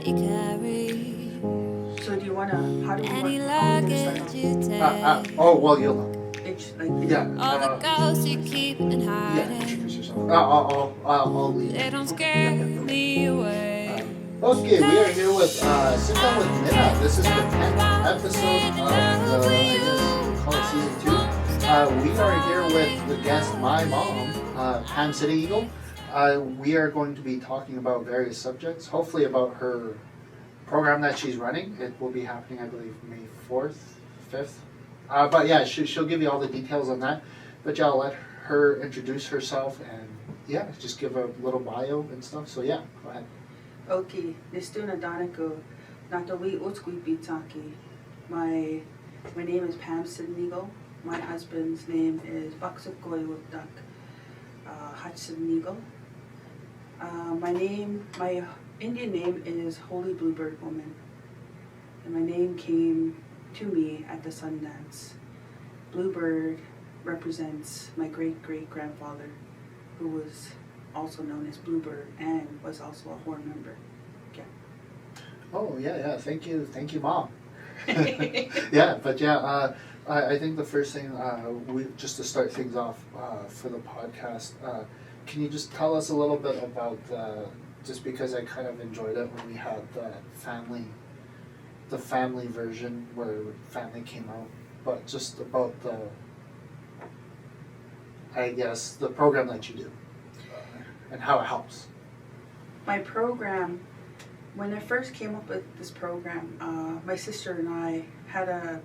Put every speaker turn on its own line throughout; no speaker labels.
that you carry.
So do you wanna? How do we
Any
want? How are we gonna start
luggage
off?
you take.
Oh, well, you'll know.
It's like
Yeah.
All the ghosts you keep in
Yeah,
hiding.
introduce yourself. I'll lead.
They don't
Okay.
scare
Yeah.
me away.
Okay, we are here with Sit Down with Nin'na. This is the 10th episode of the, I guess, call it season 2. We are here with the guest, my mom, Pam City Eagle. We are going to be talking about various subjects, hopefully about her program that she's running. It will be happening, I believe, May 4th, 5th. But yeah, she'll give you all the details on that. But yeah, I'll let her introduce herself and yeah, just give a little bio and stuff. So yeah, go ahead.
okay. Nistuna Danako, Natawi Utskui Bitaki. My name is Pam Sidnigo. My husband's name is Baksukoy Utdak Hatsidnigo. My Indian name is Holy Bluebird Woman. And my name came to me at the Sundance. Bluebird represents my great-great-grandfather, who was also known as Bluebird and was also a horn member. Yeah.
Oh yeah. Thank you, Mom. Yeah, but yeah, I think the first thing we just to start things off for the podcast. Can you just tell us a little bit about just because I kind of enjoyed it when we had the family version where family came out, but just about the program that you do and how it helps.
My program, when I first came up with this program, my sister and I had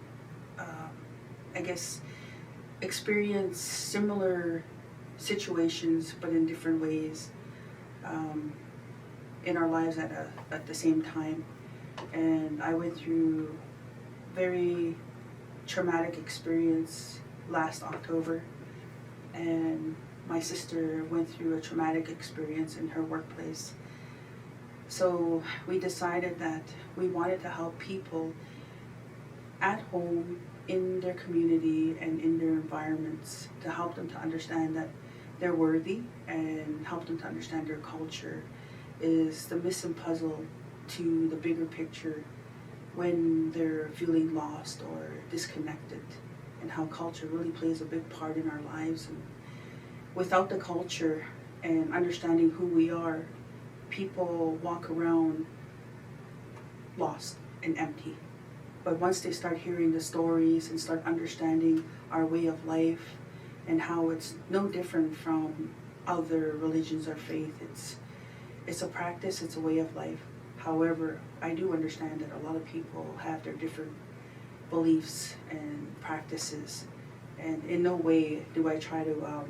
experienced similar situations, but in different ways, in our lives at the same time. And I went through very traumatic experience last October, and my sister went through a traumatic experience in her workplace. So we decided that we wanted to help people at home, in their community and in their environments, to help them to understand that they're worthy and help them to understand their culture is the missing puzzle to the bigger picture when they're feeling lost or disconnected, and how culture really plays a big part in our lives. And without the culture and understanding who we are, people walk around lost and empty. But once they start hearing the stories and start understanding our way of life and how it's no different from other religions or faith, it's a practice, it's a way of life. However, I do understand that a lot of people have their different beliefs and practices, and in no way do I try to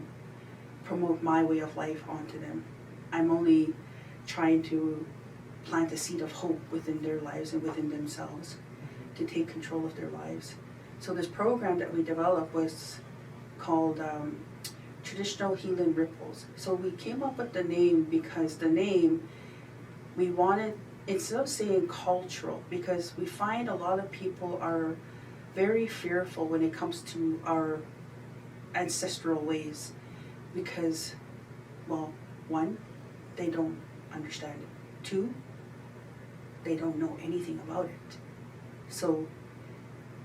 promote my way of life onto them. I'm only trying to plant a seed of hope within their lives and within themselves to take control of their lives. So this program that we developed was called Traditional Healing Ripples. So we came up with the name because the name, we wanted, instead of saying cultural, because we find a lot of people are very fearful when it comes to our ancestral ways, because, well, one, they don't understand it. Two, they don't know anything about it. So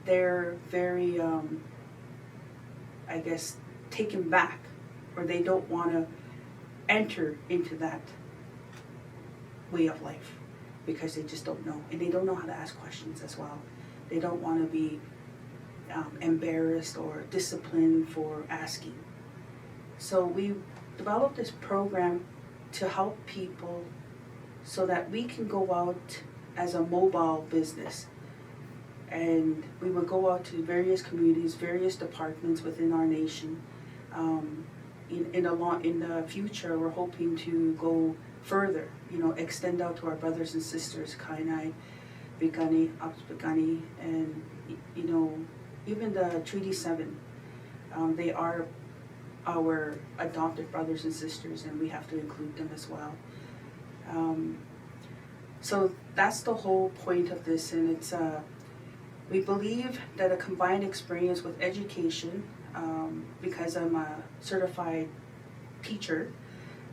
they're very, taken back, or they don't want to enter into that way of life because they just don't know. And they don't know how to ask questions as well. They don't want to be embarrassed or disciplined for asking. So we developed this program to help people so that we can go out as a mobile business. And we would go out to various communities, various departments within our nation. In the future, we're hoping to go further, extend out to our brothers and sisters, Kainai, Bigani, Absbigani, and, even the Treaty 7. They are our adopted brothers and sisters, and we have to include them as well. So that's the whole point of this, and it's we believe that a combined experience with education, because I'm a certified teacher,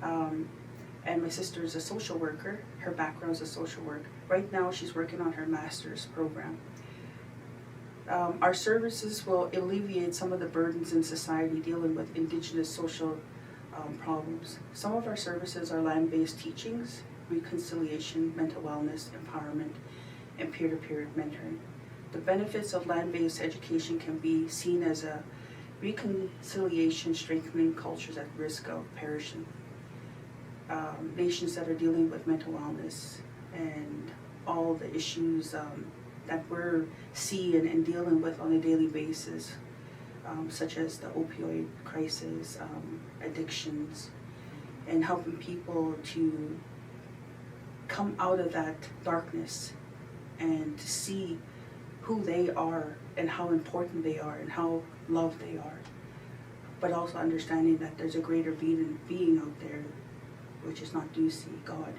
and my sister is a social worker, her background is a social work, right now she's working on her master's program. Our services will alleviate some of the burdens in society dealing with Indigenous social problems. Some of our services are land-based teachings, reconciliation, mental wellness, empowerment, and peer-to-peer mentoring. The benefits of land-based education can be seen as a reconciliation, strengthening cultures at risk of perishing. Nations that are dealing with mental wellness and all the issues that we're seeing and dealing with on a daily basis, such as the opioid crisis, addictions, and helping people to come out of that darkness and to see who they are and how important they are and how loved they are, but also understanding that there's a greater being out there, which is not Dusi, God.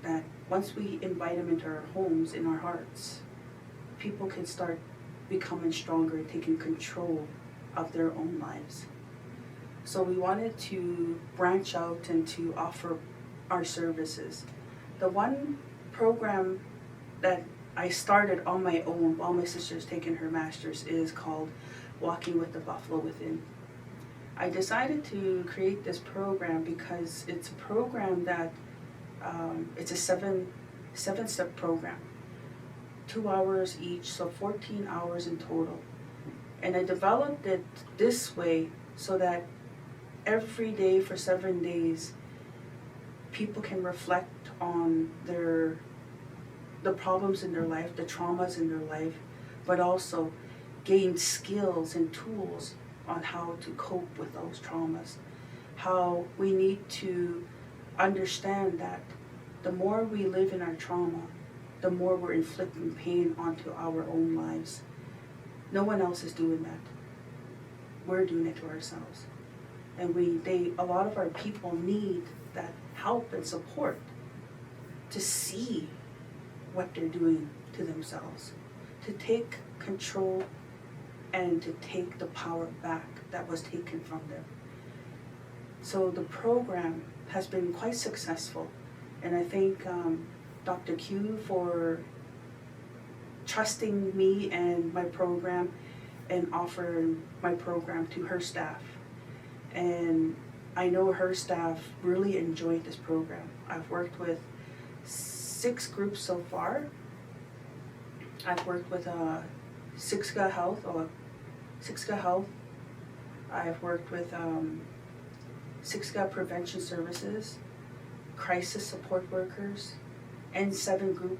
That once we invite him into our homes, in our hearts, people can start becoming stronger and taking control of their own lives. So we wanted to branch out and to offer our services. The one program that I started on my own while my sister's taking her master's is called Walking with the Buffalo Within. I decided to create this program because it's a program that it's a seven-step program, 2 hours each, so 14 hours in total. And I developed it this way so that every day for 7 days, people can reflect on the problems in their life, the traumas in their life, but also gain skills and tools on how to cope with those traumas. How we need to understand that the more we live in our trauma, the more we're inflicting pain onto our own lives. No one else is doing that. We're doing it to ourselves. And a lot of our people need that help and support to see what they're doing to themselves, to take control and to take the power back that was taken from them. So the program has been quite successful, and I thank Dr. Q for trusting me and my program and offering my program to her staff. And I know her staff really enjoyed this program. I've worked with 6 groups so far. I've worked with Siksika Health. I've worked with Siksika Prevention Services, crisis support workers, and 7 group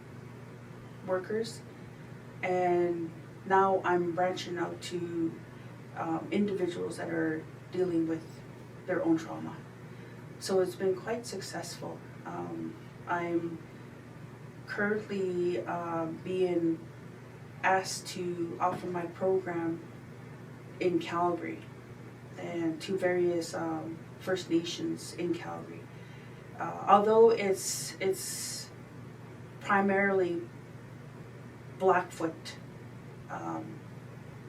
workers. And now I'm branching out to individuals that are dealing with their own trauma. So it's been quite successful. I'm currently being asked to offer my program in Calgary and to various First Nations in Calgary. Although it's primarily Blackfoot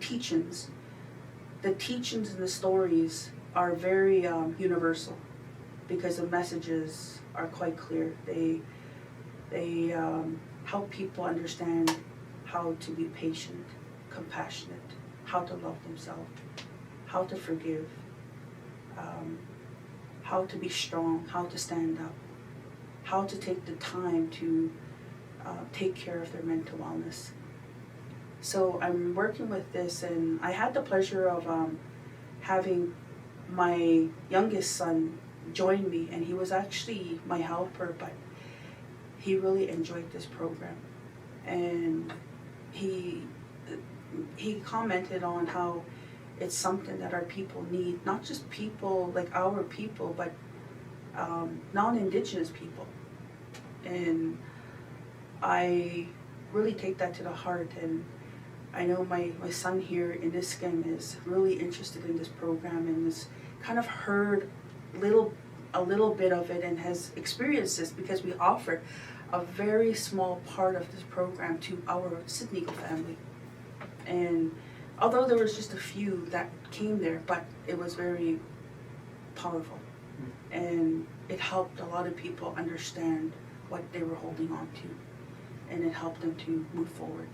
teachings, the teachings and the stories are very universal because the messages are quite clear. They help people understand how to be patient, compassionate, how to love themselves, how to forgive, how to be strong, how to stand up, how to take the time to take care of their mental wellness. So I'm working with this, and I had the pleasure of having my youngest son join me, and he was actually my helper, but he really enjoyed this program. And he commented on how it's something that our people need, not just people like our people, but non-Indigenous people. And I really take that to the heart, and I know my son here in this game is really interested in this program and has kind of heard a little bit of it and has experienced this because we offer a very small part of this program to our Sydney family. And although there was just a few that came there, but it was very powerful. And it helped a lot of people understand what they were holding on to, and it helped them to move forward.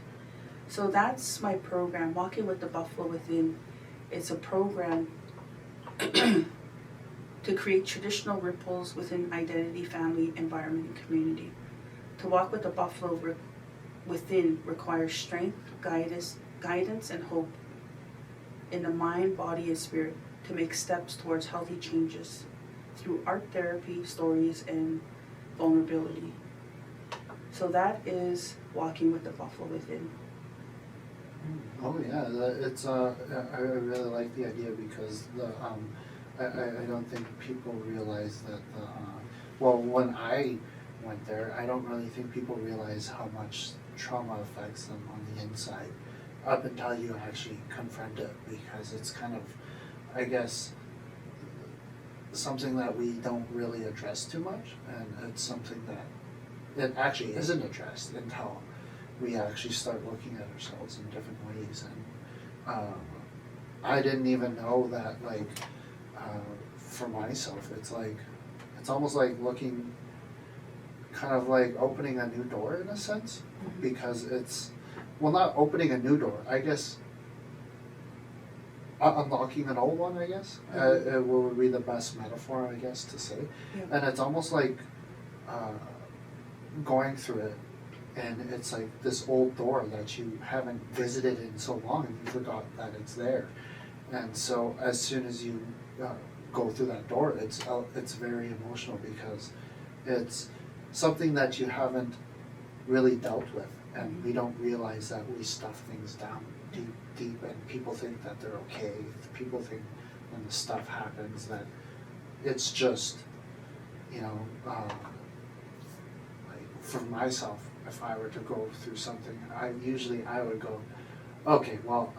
So that's my program, Walking with the Buffalo Within. It's a program to create traditional ripples within identity, family, environment, and community. To walk with the buffalo within requires strength, guidance, and hope in the mind, body, and spirit to make steps towards healthy changes through art therapy, stories, and vulnerability. So that is Walking with the Buffalo Within.
Oh yeah, it's I really like the idea because I don't think people realize that well, when I went there, I don't really think people realize how much trauma affects them on the inside up until you actually confront it, because it's kind of, I guess, something that we don't really address too much, and it's something that it actually isn't addressed until we actually start looking at ourselves in different ways. And I didn't even know that, like, for myself, it's almost like looking, kind of like opening a new door in a sense, because it's, well, not opening a new door, I guess, unlocking an old one, I guess, it would be the best metaphor, I guess, to say.
Yeah.
And it's almost like going through it, and it's like this old door that you haven't visited in so long, and you forgot that it's there. And so as soon as you go through that door, it's very emotional, because it's something that you haven't really dealt with, and we don't realize that we stuff things down deep, and people think that they're okay. People think when the stuff happens that it's just, you know, like for myself, if I were to go through something, I would go, okay, well,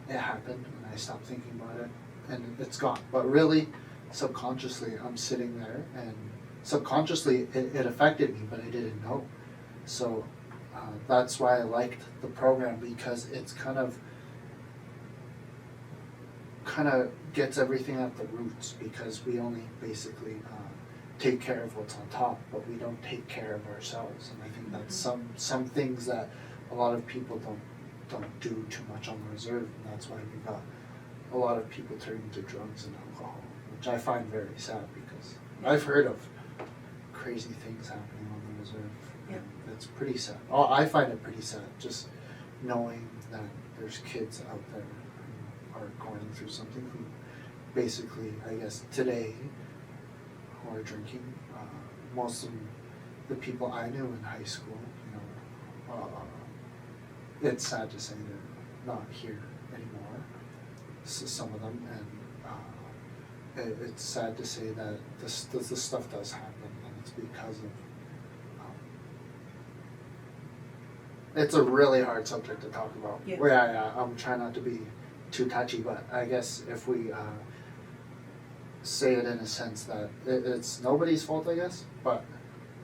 it happened, and I stopped thinking about it, and it's gone. But really, subconsciously, I'm sitting there, and subconsciously, it affected me, but I didn't know. So that's why I liked the program, because it's kind of gets everything at the roots, because we only basically take care of what's on top, but we don't take care of ourselves. And I think that's some things that a lot of people don't do too much on the reserve, and that's why we got a lot of people turning to drugs and alcohol, which I find very sad, because I've heard of crazy things happening on the reserve.
Yeah.
It's pretty sad. Oh, I find it pretty sad, just knowing that there's kids out there who are going through something, who basically, I guess, today, who are drinking. Most of the people I knew in high school, you know, it's sad to say they're not here anymore, so some of them, and it's sad to say that this stuff does happen, and it's because of it's a really hard subject to talk about.
Yeah.
I'm trying not to be too touchy, but I guess if we say it in a sense that it's nobody's fault, I guess, but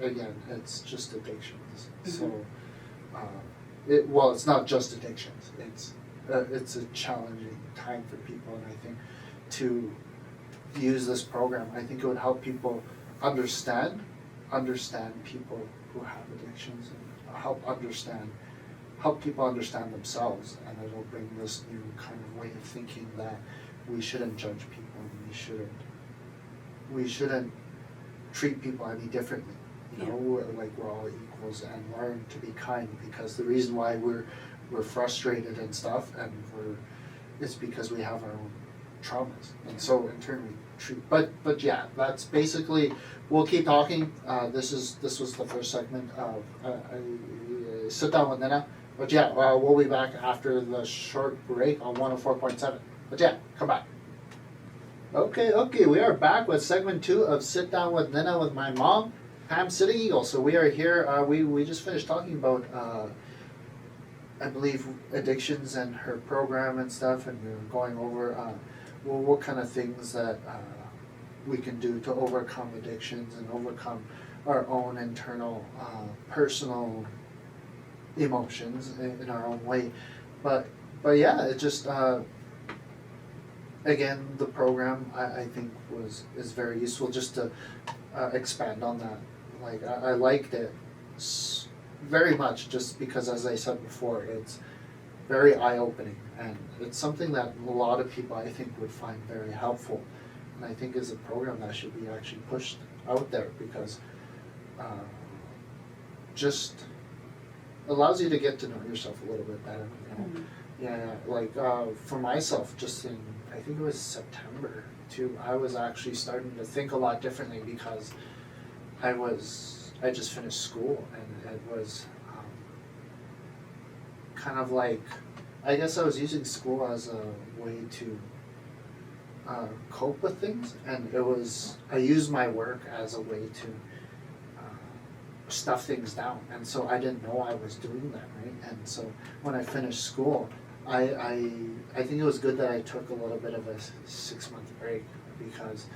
again, it's just addictions. So, it's not just addictions. It's a challenging time for people, and I think to use this program, I think it would help people understand people who have addictions, and help people understand themselves, and it'll bring this new kind of way of thinking that we shouldn't judge people, and we shouldn't treat people any differently. You know, we're all equals, and learn to be kind, because the reason why we're frustrated and stuff, and it's because we have our own traumas, and so in turn we treat. But yeah, that's basically. We'll keep talking. This was the first segment of Sit Down with Nin'na. But yeah, we'll be back after the short break on 104.7. But yeah, come back. Okay, we are back with segment 2 of Sit Down with Nin'na with my mom, Pam City Eagle. So we are here. We just finished talking about, I believe, addictions and her program and stuff, and we were going over what kind of things that we can do to overcome addictions and overcome our own internal, personal emotions in our own way. But yeah, it just again, the program I think is very useful, just to expand on that. Like I liked it very much, just because, as I said before, it's very eye-opening, and it's something that a lot of people, I think, would find very helpful, and I think is a program that should be actually pushed out there, because just allows you to get to know yourself a little bit better, you know.
Mhm.
Yeah, like for myself, just in, I think it was September too, I was actually starting to think a lot differently, because I just finished school, and it was kind of like, I guess I was using school as a way to cope with things, and I used my work as a way to stuff things down, and so I didn't know I was doing that, right? And so when I finished school, I think it was good that I took a little bit of a 6-month break, because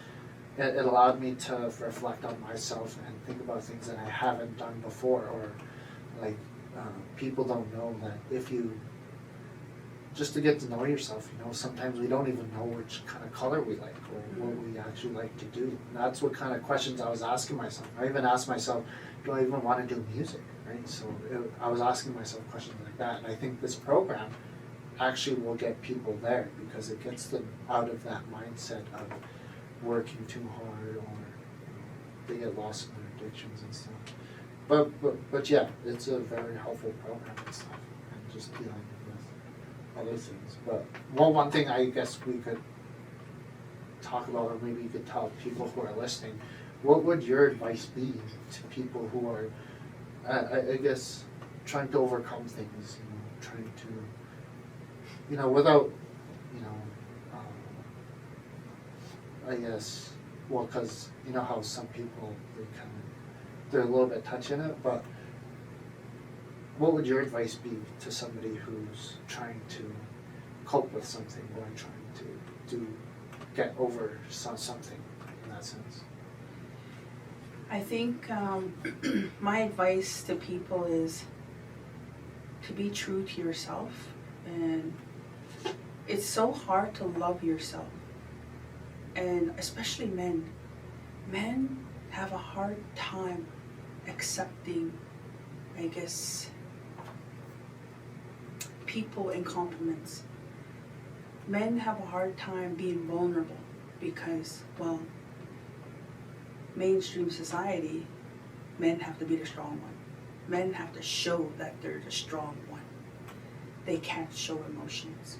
it allowed me to reflect on myself and think about things that I haven't done before, or like people don't know that if you just to get to know yourself, you know, sometimes we don't even know which kind of color we like, or what we actually like to do. And that's what kind of questions I was asking myself. I even asked myself, do I even want to do music, right? So I was asking myself questions like that, and I think this program actually will get people there, because it gets them out of that mindset of working too hard, or, you know, they get lost in their addictions and stuff. But yeah, it's a very helpful program and stuff, and just dealing with other things. But one thing I guess we could talk about, or maybe you could tell people who are listening, what would your advice be to people who are, I guess, trying to overcome things, you know, trying to, you know, without, you know, I guess, well, because you know how some people, they're a little bit touchy in it, but what would your advice be to somebody who's trying to cope with something, or trying to get over something in that sense?
I think my advice to people is to be true to yourself, and it's so hard to love yourself, and especially men. Men have a hard time accepting, I guess, people and compliments. Men have a hard time being vulnerable because, well, mainstream society, men have to be the strong one. Men have to show that they're the strong one. They can't show emotions.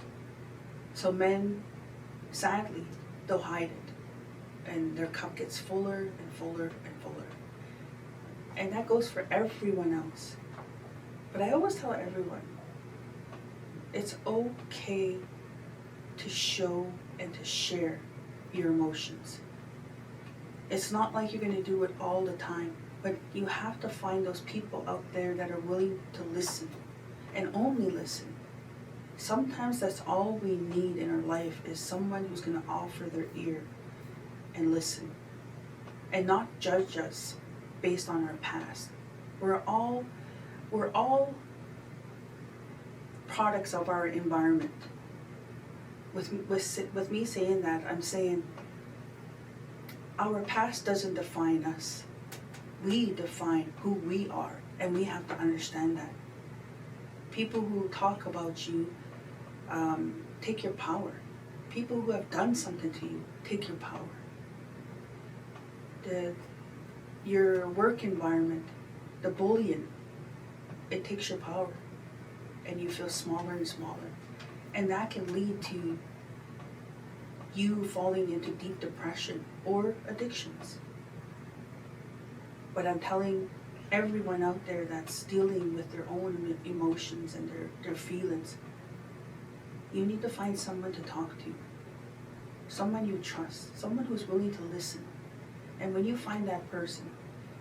So men, sadly, they'll hide it. And their cup gets fuller and fuller and fuller. And that goes for everyone else. But I always tell everyone, it's okay to show and to share your emotions. It's not like you're going to do it all the time, but you have to find those people out there that are willing to listen, and only listen. Sometimes that's all we need in our life, is someone who's going to offer their ear and listen, and not judge us based on our past. We're all products of our environment. With me saying that, I'm saying our past doesn't define us. We define who we are, and we have to understand that. People who talk about you, take your power. People who have done something to you, take your power. Your work environment, the bullying, it takes your power, and you feel smaller and smaller. And that can lead to you falling into deep depression or addictions. But I'm telling everyone out there that's dealing with their own emotions and their feelings, you need to find someone to talk to. Someone you trust, someone who's willing to listen. And when you find that person,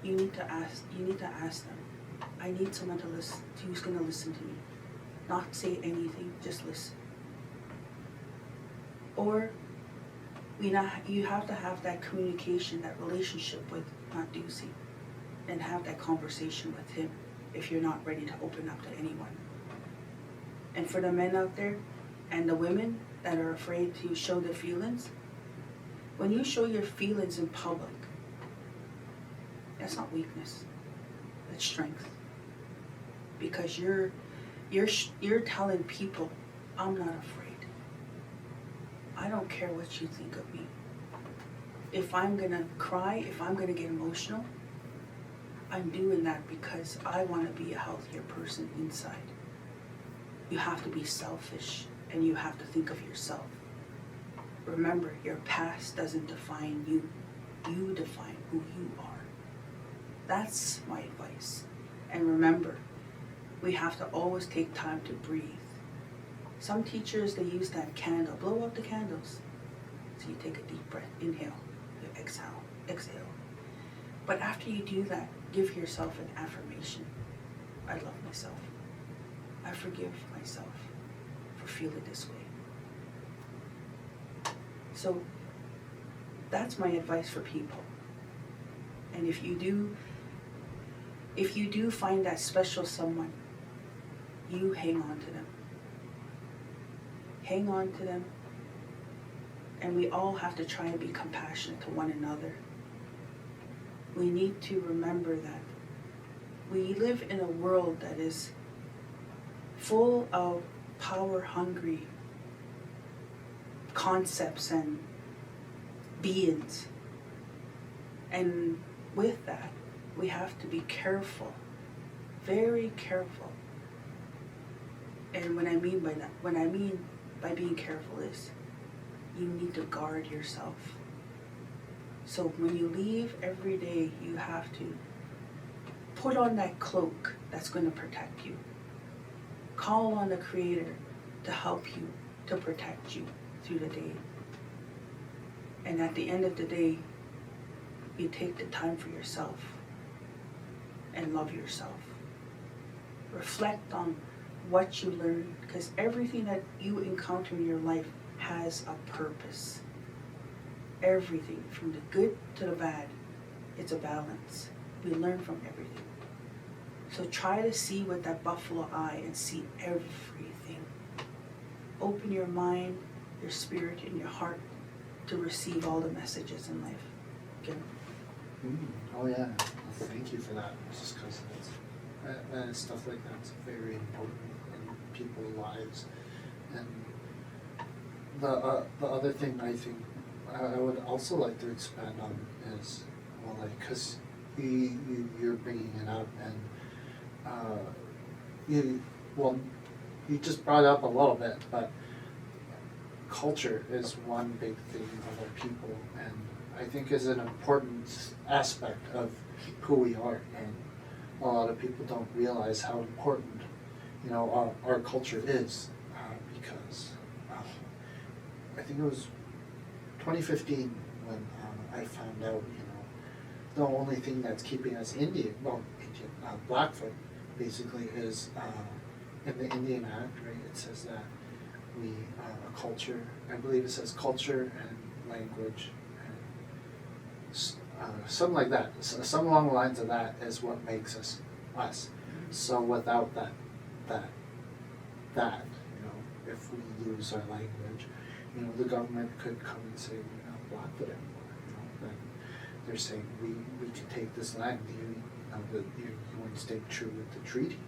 you need to ask them, I need someone to listen, who's going to listen to me. Not say anything, just listen. Or you have to have that communication, that relationship with Ducey, and have that conversation with him if you're not ready to open up to anyone. And for the men out there and the women that are afraid to show their feelings, when you show your feelings in public, That's not weakness. That's strength. Because you're telling people, I'm not afraid. I don't care what you think of me. If I'm gonna cry, if I'm gonna get emotional, I'm doing that because I want to be a healthier person inside. You have to be selfish and you have to think of yourself. Remember, your past doesn't define you. You define who you are. That's my advice. And remember, we have to always take time to breathe. Some teachers, they use that candle. Blow out the candles. So you take a deep breath. Inhale. You exhale. Exhale. But after you do that, give yourself an affirmation. I love myself. I forgive myself for feeling this way. So that's my advice for people. And if you do find that special someone, you hang on to them. Hang on to them. And we all have to try and be compassionate to one another. We need to remember that we live in a world that is full of power-hungry concepts and beings. And with that, we have to be careful, very careful. And what I mean by being careful is you need to guard yourself. So when you leave every day, you have to put on that cloak that's going to protect you. Call on the Creator to help you, to protect you through the day. And at the end of the day, you take the time for yourself and love yourself. Reflect on what you learn, because everything that you encounter in your life has a purpose. Everything, from the good to the bad, it's a balance. We learn from everything. So try to see with that buffalo eye and see everything. Open your mind, your spirit, and your heart to receive all the messages in life. Okay?
Oh yeah, well, thank you for that. Just because stuff like that's very important in people's lives. And the other thing I think I would also like to expand on is, well, like, because you're bringing it up, and you just brought it up a little bit, but culture is one big thing of our people, and I think is an important aspect of who we are, and a lot of people don't realize how important, our culture is, because I think it was 2015 when I found out, the only thing that's keeping us Blackfoot, basically, is in the Indian Act, right? It says that we culture. I believe it says culture and language, and something like that. Some along the lines of that is what makes us us. So without that, if we lose our language, the government could come and say we're not Blackfoot anymore. Then they're saying we can take this land. You want to stay true with the treaty,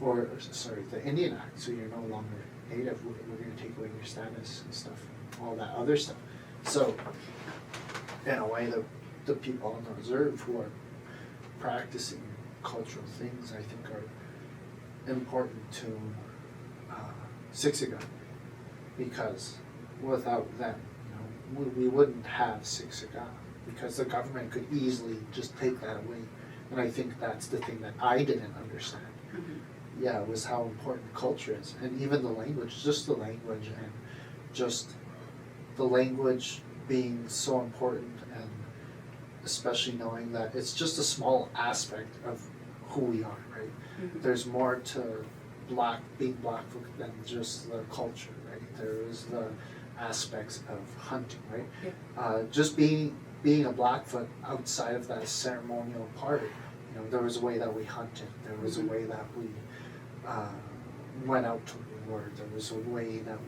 or sorry, the Indian Act. So you're no longer native. We're going to take away your status and stuff, and all that other stuff. So in a way, the people on the reserve who are practicing cultural things, I think, are important to Siksika, because without them, we wouldn't have Siksika, because the government could easily just take that away. And I think that's the thing that I didn't understand. Mm-hmm. Yeah, was how important culture is, and even the language, just the language, and just the language being so important, and especially knowing that it's just a small aspect of who we are, right? Mm-hmm. There's more to being Blackfoot than just the culture, right? There is the aspects of hunting, right? Yeah. Just being a Blackfoot outside of that ceremonial part, there was a way that we hunted. There was a way that we went out to war. There was a way that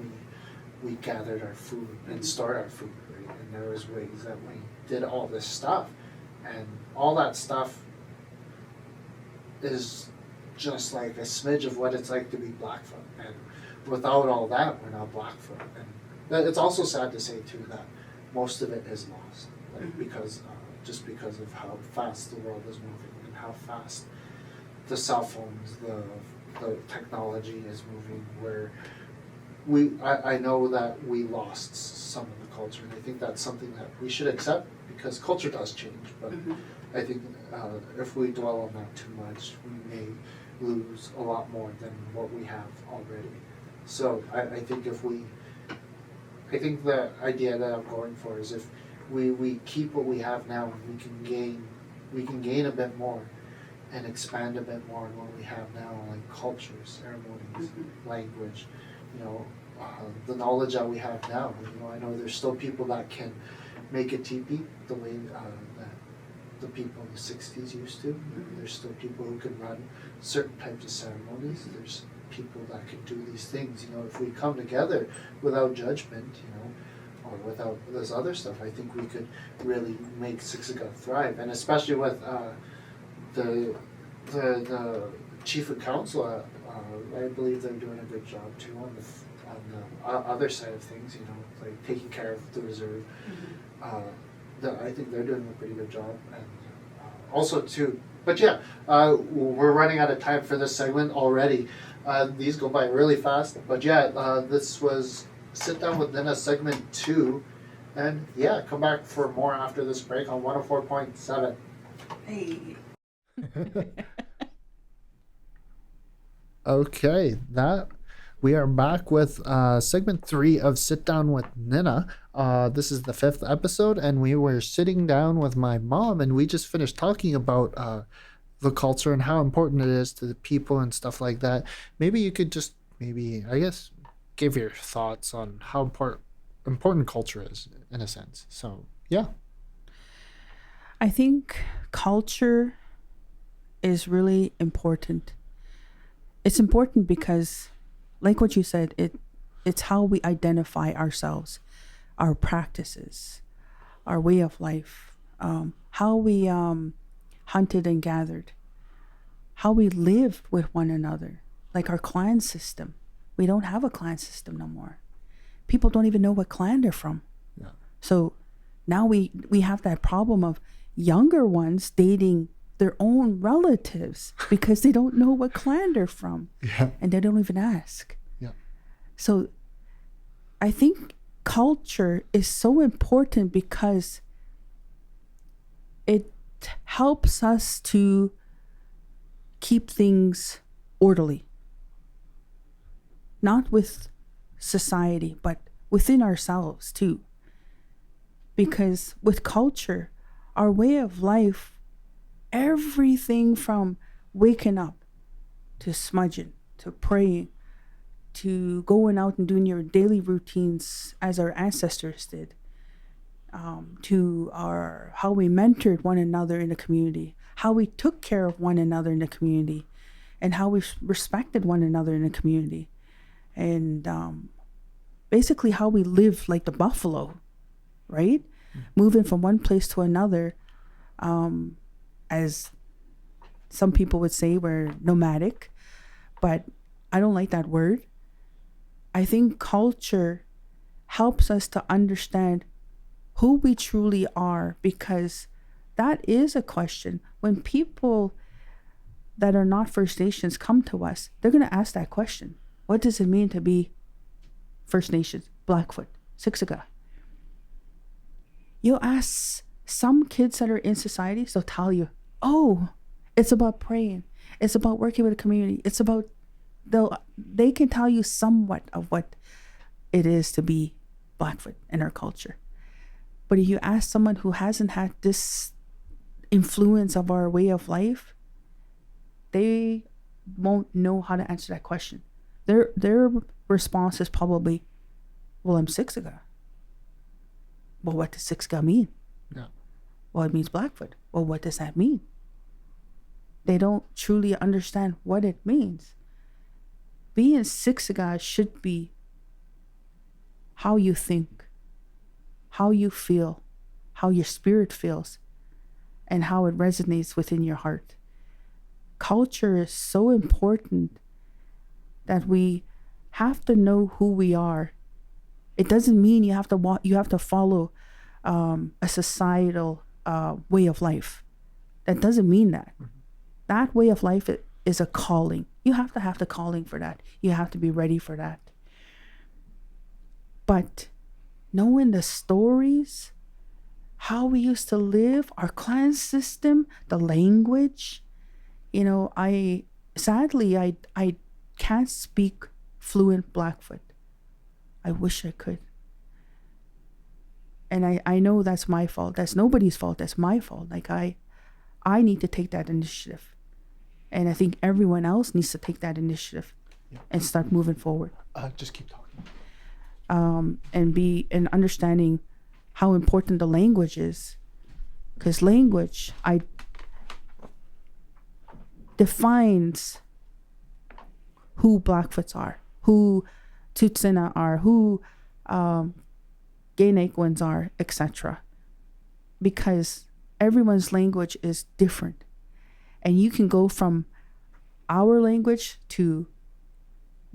we gathered our food and stored our food, right? And there was ways that we did all this stuff. and all that stuff is just like a smidge of what it's like to be Blackfoot. And without all that, we're not Blackfoot. And it's also sad to say too that most of it is lost, like because just because of how fast the world is moving and how fast the cell phones, the technology is moving. Where I know that we lost some of the culture, and I think that's something that we should accept because culture does change. But I think if we dwell on that too much, we may lose a lot more than what we have already. So I think I think the idea that I'm going for is if we keep what we have now, we can gain a bit more and expand a bit more on what we have now, like culture, ceremonies, language, the knowledge that we have now. I know there's still people that can make a teepee the way that the people in the 60s used to. There's still people who can run certain types of ceremonies. There's people that can do these things. If we come together without judgment, or without this other stuff, I think we could really make Siksika thrive. And especially with the chief of council, I believe they're doing a good job too on the other side of things. Like taking care of the reserve. I think they're doing a pretty good job, and also too. But yeah, we're running out of time for this segment already. These go by really fast. But yeah, this was Sit Down with Nin'na segment 2, and yeah, come back for more after this break on 104.7.
Hey.
Okay, we are back with segment 3 of Sit Down with Nin'na. This is the 5th episode, and we were sitting down with my mom, and we just finished talking about the culture and how important it is to the people and stuff like that. Maybe you could just I guess, give your thoughts on how important culture is, in a sense. So, yeah.
I think culture is really important. It's important because, like what you said, it's how we identify ourselves, our practices, our way of life, how we hunted and gathered, how we lived with one another, like our clan system. We don't have a clan system no more. People don't even know what clan they're from.
Yeah.
So now we have that problem of younger ones dating their own relatives because they don't know what clan they're from.
Yeah.
And they don't even ask.
Yeah.
So I think culture is so important because it helps us to keep things orderly. Not with society, but within ourselves too. Because with culture, our way of life, everything from waking up to smudging, to praying, to going out and doing your daily routines as our ancestors did, to how we mentored one another in the community, how we took care of one another in the community, and how we respected one another in the community. And basically how we live like the buffalo, right? Moving from one place to another, as some people would say, we're nomadic, but I don't like that word. I think culture helps us to understand who we truly are, because that is a question. When people that are not First Nations come to us, they're going to ask that question. What does it mean to be First Nations, Blackfoot, Siksika? You ask some kids that are in society, they'll tell you, oh, it's about praying. It's about working with the community. It's about, they can tell you somewhat of what it is to be Blackfoot in our culture. But if you ask someone who hasn't had this influence of our way of life, they won't know how to answer that question. Their response is probably, well, I'm Siksika. Well, what does Siksika mean?
Yeah.
Well, it means Blackfoot. Well, what does that mean? They don't truly understand what it means. Being Siksika should be how you think, how you feel, how your spirit feels. and how it resonates within your heart. Culture is so important that we have to know who we are. It doesn't mean you have to follow a societal way of life. That doesn't mean that. That way of life is a calling. You have to have the calling for that. You have to be ready for that. But knowing the stories, how we used to live, our clan system, the language, I can't speak fluent Blackfoot. I wish I could. And I know that's my fault. That's nobody's fault. That's my fault. Like I need to take that initiative. And I think everyone else needs to take that initiative and start moving forward.
Just keep talking.
And understanding how important the language is. Because language, defines who Blackfoots are, who Tsuut'ina are, who Gainaquans are, etc. Because everyone's language is different. And you can go from our language to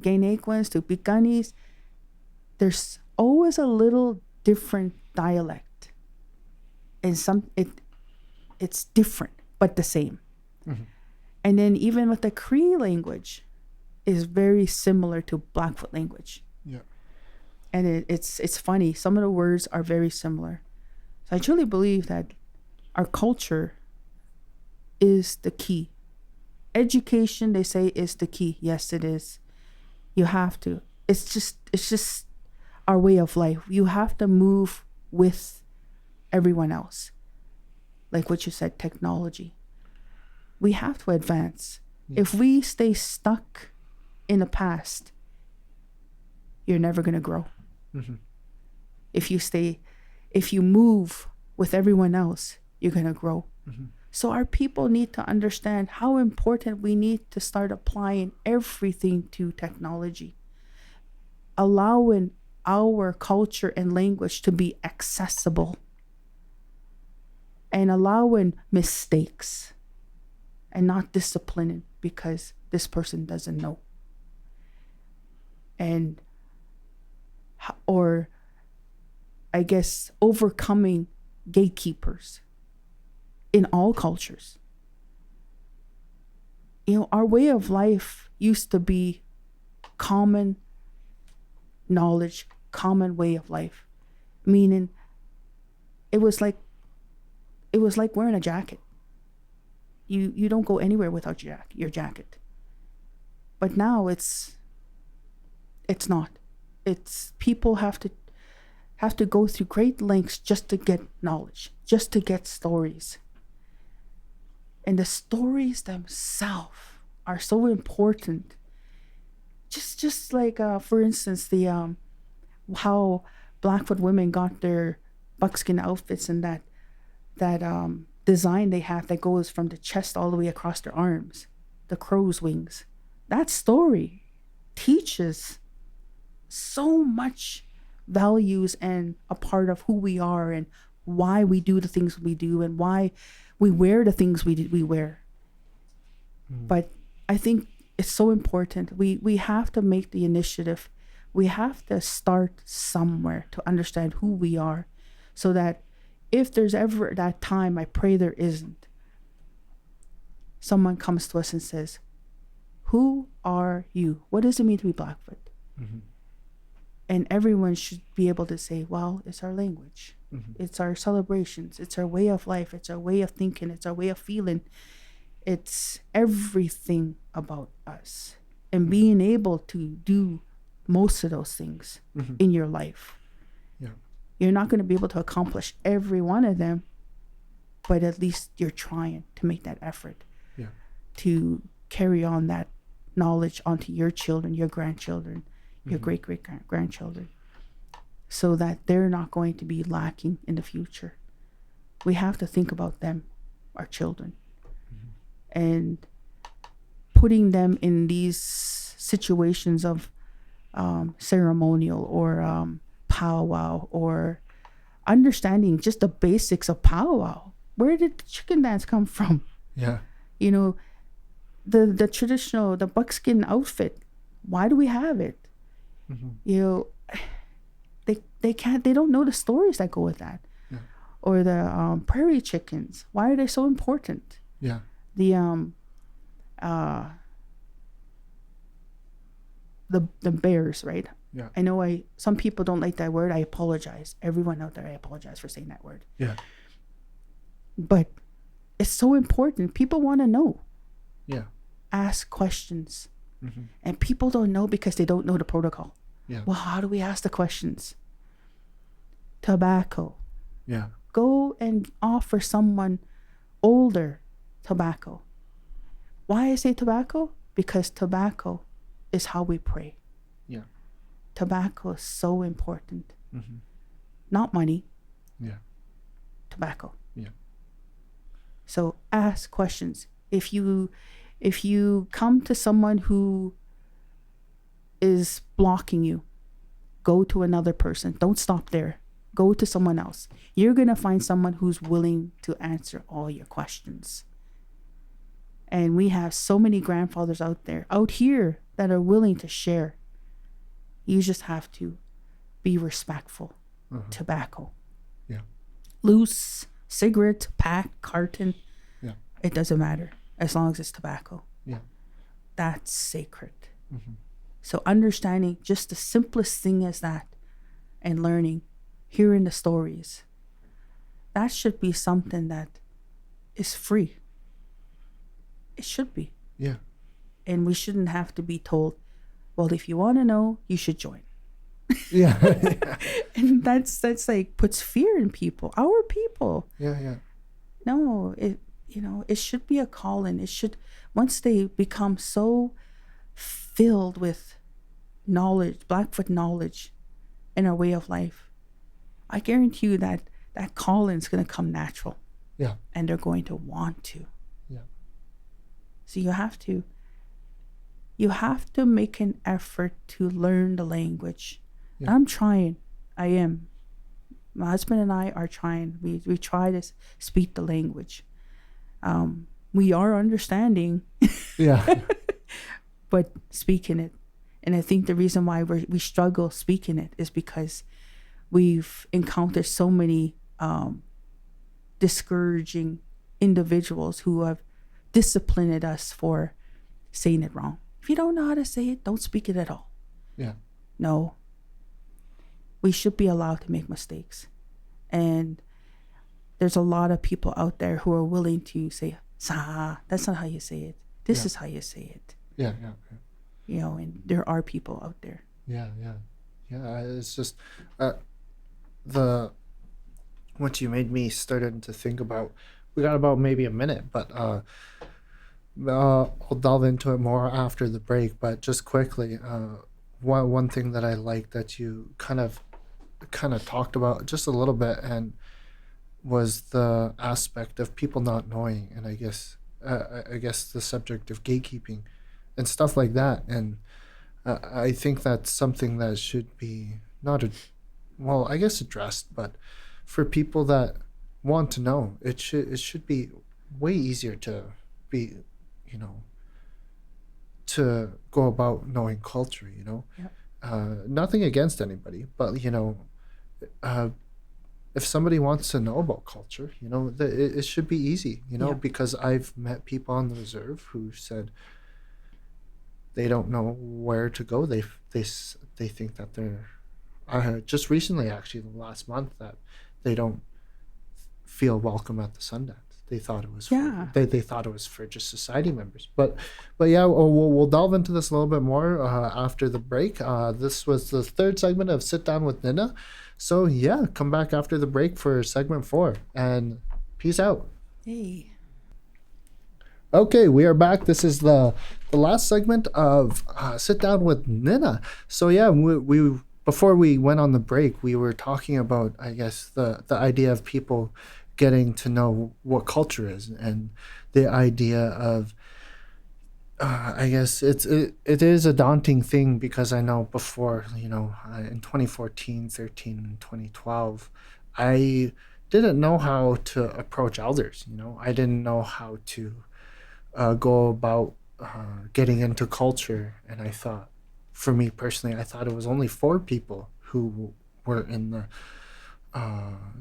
Gainaquans to Picanis. There's always a little different dialect. And it's different, but the same. Mm-hmm. And then even with the Cree language is very similar to Blackfoot language.
Yeah.
And it's funny. Some of the words are very similar. So I truly believe that our culture is the key. Education, they say, is the key. Yes, it is. You have to. It's just our way of life. You have to move with everyone else. Like what you said, technology. We have to advance. Yeah. If we stay stuck in the past, you're never going to grow. Mm-hmm. If you move with everyone else, you're going to grow. Mm-hmm. So our people need to understand how important we need to start applying everything to technology, allowing our culture and language to be accessible, and allowing mistakes and not disciplining because this person doesn't know. Or I guess overcoming gatekeepers in all cultures. Our way of life used to be common knowledge, common way of life, meaning it was like wearing a jacket. You don't go anywhere without your jacket. But now it's not. It's people have to go through great lengths just to get knowledge, just to get stories. And the stories themselves are so important. Just like for instance, the how Blackfoot women got their buckskin outfits and that design they have that goes from the chest all the way across their arms, the crow's wings. That story teaches so much values and a part of who we are and why we do the things we do and why we wear the things we wear. But I think it's so important. We have to make the initiative. We have to start somewhere to understand who we are, so that if there's ever that time, I pray there isn't, someone comes to us and says, who are you? What does it mean to be Blackfoot? Mm-hmm. And everyone should be able to say, well, it's our language. Mm-hmm. It's our celebrations. It's our way of life. It's our way of thinking. It's our way of feeling. It's everything about us. And being able to do most of those things mm-hmm. in your life. Yeah. You're not going to be able to accomplish every one of them, but at least you're trying to make that effort to carry on that knowledge onto your children, your grandchildren, your mm-hmm. great-great-grandchildren, so that they're not going to be lacking in the future. We have to think about them, our children, mm-hmm. and putting them in these situations of ceremonial or powwow, or understanding just the basics of powwow. Where did the chicken dance come from?
Yeah.
You know, the traditional, the buckskin outfit. Why do we have it?
Mm-hmm.
You know, they don't know the stories that go with that.
Yeah.
Or the prairie chickens. Why are they so important?
Yeah.
The bears, right?
Yeah.
I know some people don't like that word. I apologize. Everyone out there, I apologize for saying that word.
Yeah.
But it's so important. People want to know.
Yeah.
Ask questions.
Mm-hmm.
And people don't know because they don't know the protocol.
Yeah.
Well, how do we ask the questions? Tobacco.
Yeah.
Go and offer someone older tobacco. Why I say tobacco? Because tobacco is how we pray.
Yeah.
Tobacco is so important.
Mm-hmm.
Not money.
Yeah.
Tobacco.
Yeah.
So ask questions. If you come to someone who is blocking you, go to another person. Don't stop there. Go to someone else. You're going to find someone who's willing to answer all your questions. And we have so many grandfathers out here that are willing to share. You just have to be respectful.
Uh-huh.
Tobacco.
Yeah.
Loose, cigarette, pack, carton.
Yeah.
It doesn't matter as long as it's tobacco.
Yeah.
That's sacred.
Mm-hmm.
So understanding just the simplest thing as that and learning, hearing the stories, that should be something that is free. It should be.
Yeah.
And we shouldn't have to be told, well, if you want to know, you should join.
Yeah.
And that's like puts fear in people, our people.
Yeah. Yeah.
No, it should be a calling. It should, once they become so filled with knowledge, Blackfoot knowledge in our way of life, I guarantee you that calling is going to come natural.
Yeah.
And they're going to want to.
Yeah.
So you have to make an effort to learn the language.
Yeah.
I'm trying. I am. My husband and I are trying. We try to speak the language. We are understanding.
Yeah.
But speaking it. And I think the reason why we struggle speaking it is because we've encountered so many discouraging individuals who have disciplined us for saying it wrong. If you don't know how to say it, don't speak it at all.
Yeah.
No. We should be allowed to make mistakes. And there's a lot of people out there who are willing to say, "Sa, that's not how you say it. This is how you say it."
Yeah. Yeah. Yeah.
You know, and there are people out there.
Yeah. It's just what you made me started to think about. We got about maybe a minute, but I'll delve into it more after the break. But just quickly, one thing that I like that you kind of talked about just a little bit, and was the aspect of people not knowing, and I guess the subject of gatekeeping and stuff like that. And I think that's something that should be addressed, but for people that want to know, it should be way easier to be, to go about knowing culture,
Yep.
Nothing against anybody, but if somebody wants to know about culture, it should be easy,
Yeah.
because I've met people on the reserve who said they don't know where to go. They think that they're just recently, actually, the last month, that they don't feel welcome at the Sundance. They thought it was they thought it was for just society members. But yeah, we'll delve into this a little bit more after the break. This was the third segment of Sit Down with Nin'na. So yeah, come back after the break for segment 4, and peace out.
Hey.
Okay, we are back. This is the last segment of Sit Down with Nin'na. So yeah, we before we went on the break, we were talking about, I guess, the idea of people getting to know what culture is, and the idea of I guess it is a daunting thing, because I know before, in 2014, 13, and 2012, I didn't know how to approach elders. I didn't know how to go about getting into culture. And I thought, for me personally, I thought it was only for people who were in the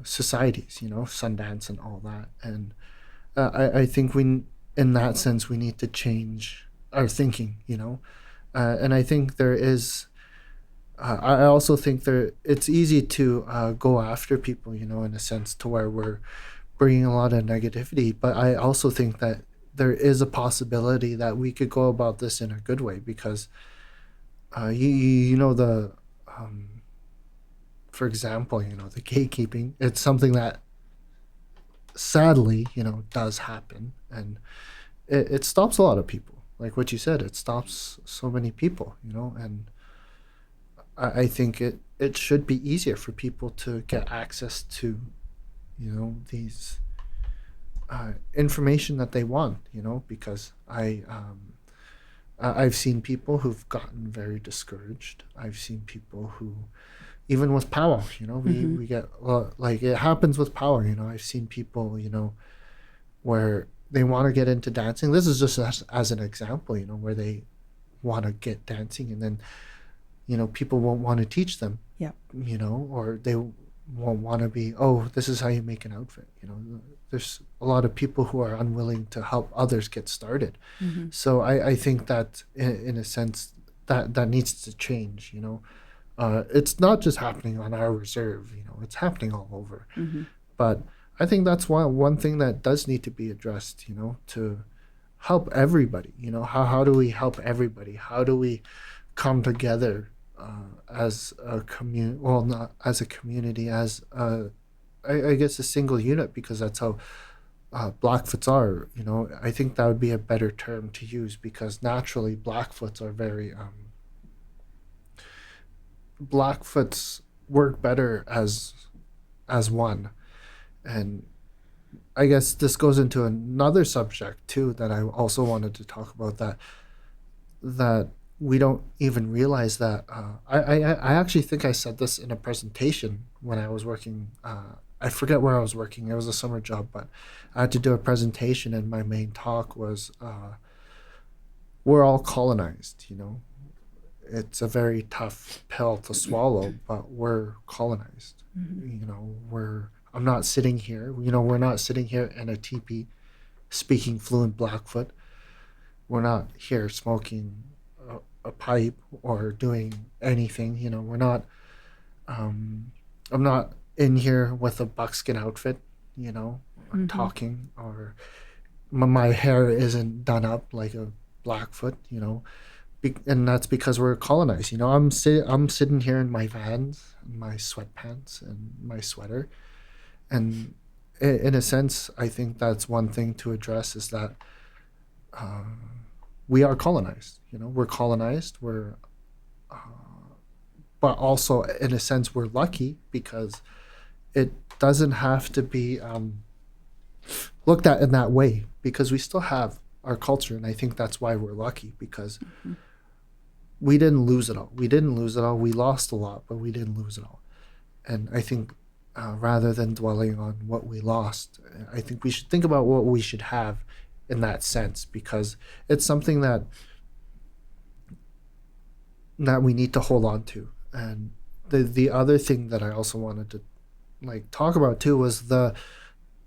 societies, Sundance and all that. And I think in that sense, we need to change our thinking, and I think there is. I also think it's easy to go after people, in a sense to where we're bringing a lot of negativity. But I also think that there is a possibility that we could go about this in a good way because, the, for example, the gatekeeping. It's something that sadly, does happen, and it stops a lot of people. Like what you said, it stops so many people, and I think it should be easier for people to get access to, these information that they want, because I've seen people who've gotten very discouraged. I've seen people who, even with power, we get, like it happens with power, I've seen people, where they want to get into dancing. This is just as an example, where they want to get dancing and then, people won't want to teach them,
Yeah.
Or they won't want to be, oh, this is how you make an outfit. There's a lot of people who are unwilling to help others get started. So I think that in a sense that needs to change, it's not just happening on our reserve, it's happening all over. But I think that's one thing that does need to be addressed, to help everybody. How do we help everybody? How do we come together as a community? Well, not as a community, as I guess a single unit, because that's how Blackfoots are. I think that would be a better term to use, because naturally Blackfoots are very Blackfoots work better as one. And I guess this goes into another subject too that I also wanted to talk about, that we don't even realize that. I actually think I said this in a presentation when I was working. I forget where I was working. It was a summer job, but I had to do a presentation, and my main talk was, we're all colonized. It's a very tough pill to swallow, but we're colonized. I'm not sitting here. We're not sitting here in a teepee speaking fluent Blackfoot. We're not here smoking a pipe or doing anything. We're not. I'm not in here with a buckskin outfit, or talking, or my hair isn't done up like a Blackfoot, and that's because we're colonized. I'm sitting here in my Vans, and my sweatpants, and my sweater. And in a sense, I think that's one thing to address, is that we are colonized. We're colonized. But also, in a sense, we're lucky, because it doesn't have to be looked at in that way, because we still have our culture. And I think that's why we're lucky, because we didn't lose it all. We lost a lot, but we didn't lose it all. And I think rather than dwelling on what we lost, I think we should think about what we should have in that sense, because it's something that we need to hold on to. And the other thing that I also wanted to talk about too was the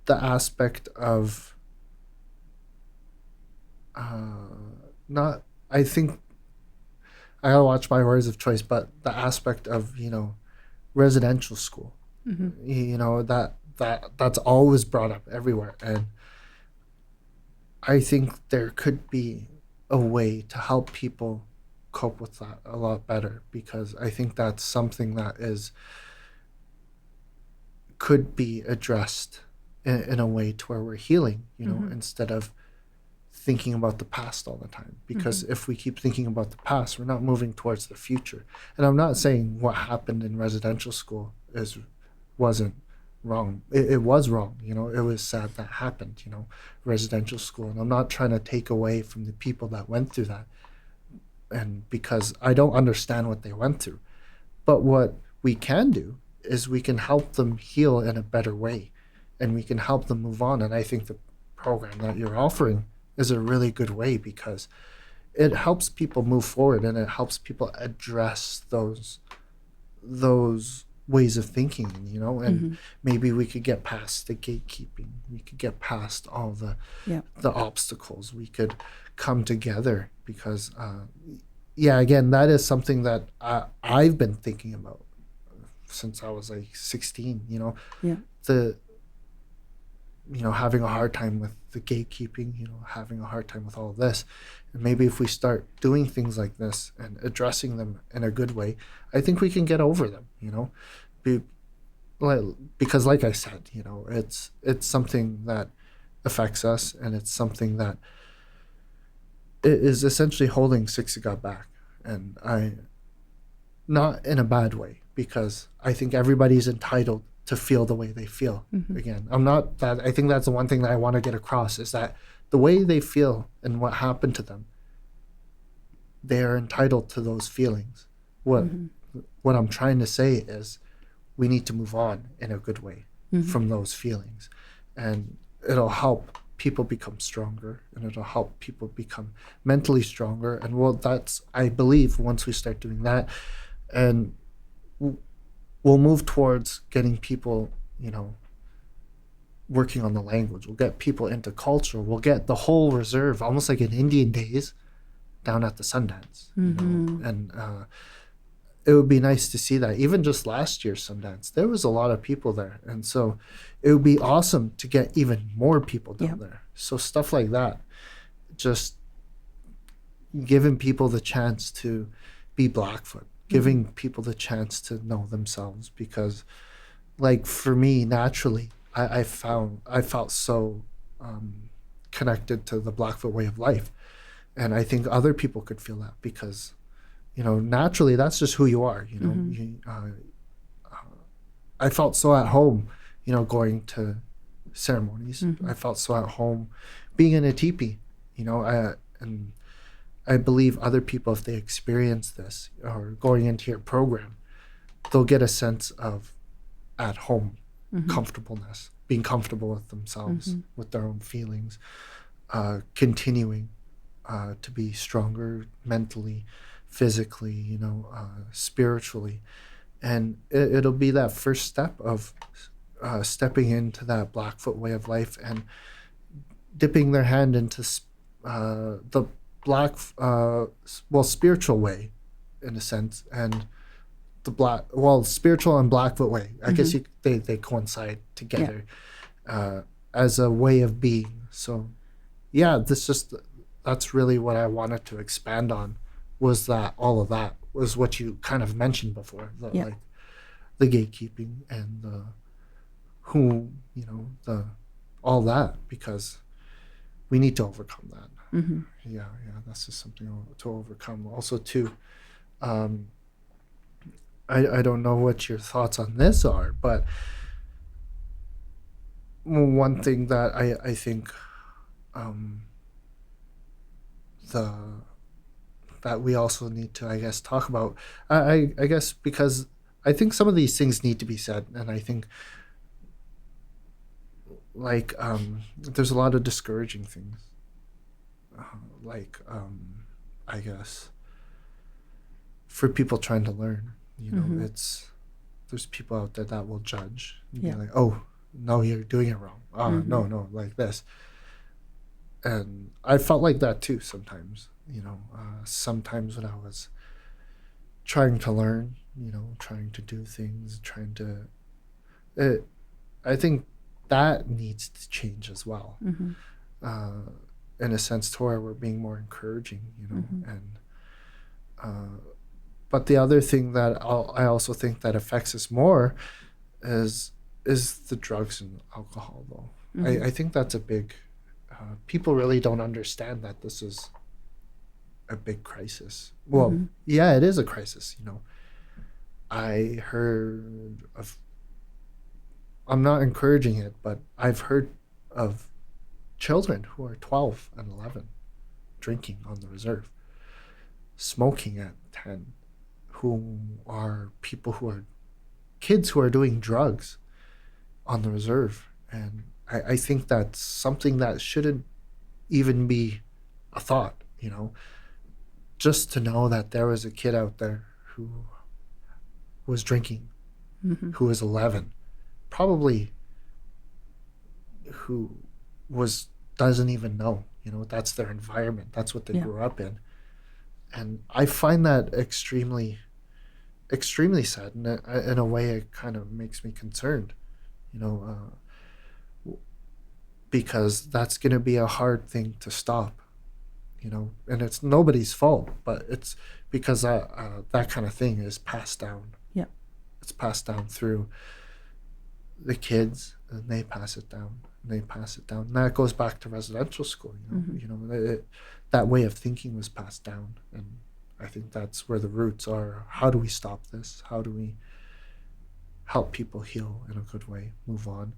aspect of not, I think I gotta watch my words of choice, but the aspect of residential school. That's always brought up everywhere, and I think there could be a way to help people cope with that a lot better, because I think that's something that could be addressed in a way to where we're healing, instead of thinking about the past all the time. Because if we keep thinking about the past, we're not moving towards the future. And I'm not saying what happened in residential school wasn't wrong. It was wrong. It was sad that happened, residential school. And I'm not trying to take away from the people that went through that, and because I don't understand what they went through. But what we can do is we can help them heal in a better way. and we can help them move on. And I think the program that you're offering is a really good way, because it helps people move forward, and it helps people address those ways of thinking, and maybe we could get past the gatekeeping. We could get past all the obstacles. We could come together, because again, that is something that I've been thinking about since I was like 16. The having a hard time with the gatekeeping, having a hard time with all of this. And maybe if we start doing things like this and addressing them in a good way, I think we can get over them, because like I said, it's something that affects us, and it's something that is essentially holding Siksika back. And not in a bad way, because I think everybody's entitled to feel the way they feel. Again, I think that's the one thing that I want to get across, is that the way they feel and what happened to them, they are entitled to those feelings. What I'm trying to say is, we need to move on in a good way from those feelings, and it'll help people become stronger, and it'll help people become mentally stronger. And that's, I believe, once we start doing that, and we'll move towards getting people, working on the language. We'll get people into culture. We'll get the whole reserve, almost like in Indian days, down at the Sundance. And it would be nice to see that. Even just last year's Sundance, there was a lot of people there. And so it would be awesome to get even more people down there. So stuff like that, just giving people the chance to be Blackfoot, giving people the chance to know themselves. Because, like, for me, naturally, I felt so connected to the Blackfoot way of life. And I think other people could feel that, because, naturally, that's just who you are. I felt so at home, going to ceremonies. I felt so at home being in a teepee, and I believe other people, if they experience this or going into your program, they'll get a sense of at home comfortableness, being comfortable with themselves, with their own feelings, continuing to be stronger mentally, physically, spiritually. And it'll be that first step of stepping into that Blackfoot way of life and dipping their hand into the spiritual way, in a sense, and spiritual and Blackfoot way. I guess they coincide together as a way of being. So, that's really what I wanted to expand on, was that all of that was what you kind of mentioned before, like the gatekeeping and all that, because we need to overcome that. That's just something to overcome. Also, too, I don't know what your thoughts on this are, but one thing that I think that we also need to, I guess, talk about, I guess, because I think some of these things need to be said, and I think, like, there's a lot of discouraging things, I guess, for people trying to learn. There's people out there that will judge and be like, oh, no, you're doing it wrong. No, like this. And I felt like that too sometimes, sometimes when I was trying to learn, trying to do things, I think that needs to change as well, in a sense, to where we're being more encouraging, and but the other thing that I also think that affects us more is the drugs and alcohol, though. I think that's a big, people really don't understand that this is a big crisis. Well, it is a crisis, I heard of, I'm not encouraging it, but I've heard of children who are 12 and 11 drinking on the reserve, smoking at 10, who are people who are kids who are doing drugs on the reserve, And I think that's something that shouldn't even be a thought, you know, just to know that there was a kid out there who was drinking, who was 11, probably who doesn't even know, you know, that's their environment. That's what they
Yeah.
grew up in. And I find that extremely, extremely sad. And in a way, it kind of makes me concerned, you know, because that's going to be a hard thing to stop, you know, and it's nobody's fault, but it's because that kind of thing is passed down.
Yeah.
It's passed down through the kids, and they pass it down, and they pass it down. And that goes back to residential school, you know, that way of thinking was passed down. And I think that's where the roots are. How do we stop this? How do we help people heal in a good way, move on?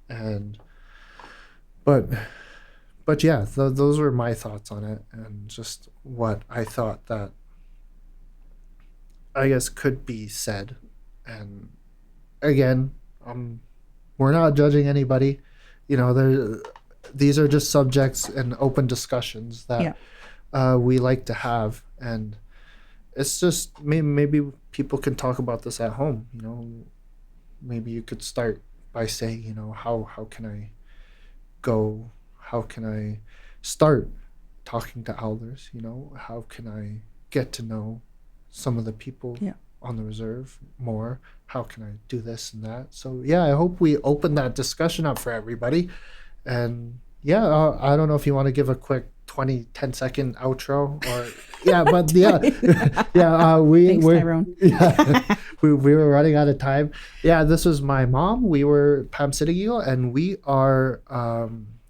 And but yeah, those were my thoughts on it, and just what I thought that I guess could be said. And again, we're not judging anybody, you know. These are just subjects and open discussions that we like to have, and it's just maybe people can talk about this at home, you know. Maybe you could start by saying, you know, how can I start talking to elders, you know, how can I get to know some of the people on the reserve more, how can I do this and that. So yeah, I hope we open that discussion up for everybody. And yeah, I don't know if you want to give a quick 10-second outro, or but
Thanks, Tyrone.
we were running out of time. Yeah, this was my mom. We were Pam Sitigil, and we are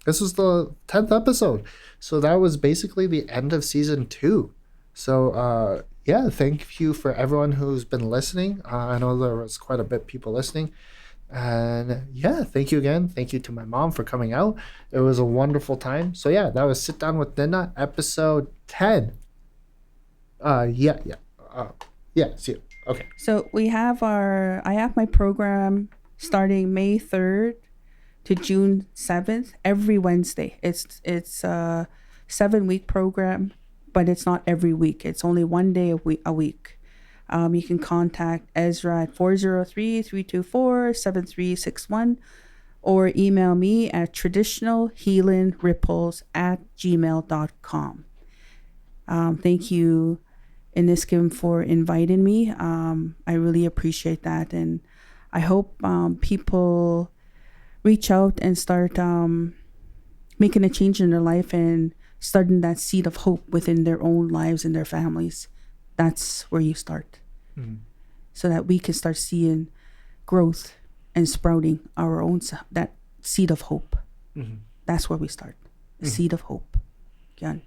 this was the 10th episode, so that was basically the end of season 2. So yeah, thank you for everyone who's been listening. I know there was quite a bit of people listening. And yeah, thank you again. Thank you to my mom for coming out. It was a wonderful time. So yeah, that was Sit Down with Nin'na, episode 10. See you. Okay.
So I have my program starting May 3rd to June 7th every Wednesday. It's a 7-week program, but it's not every week. It's only one day a week. You can contact Ezra at 403-324-7361 or email me at traditionalhealingripples@gmail.com. Thank you, Iniskim, for inviting me. I really appreciate that. And I hope people reach out and start making a change in their life and starting that seed of hope within their own lives and their families. That's where you start. So that we can start seeing growth and sprouting our own that seed of hope. That's where we start. Seed of hope. Yan.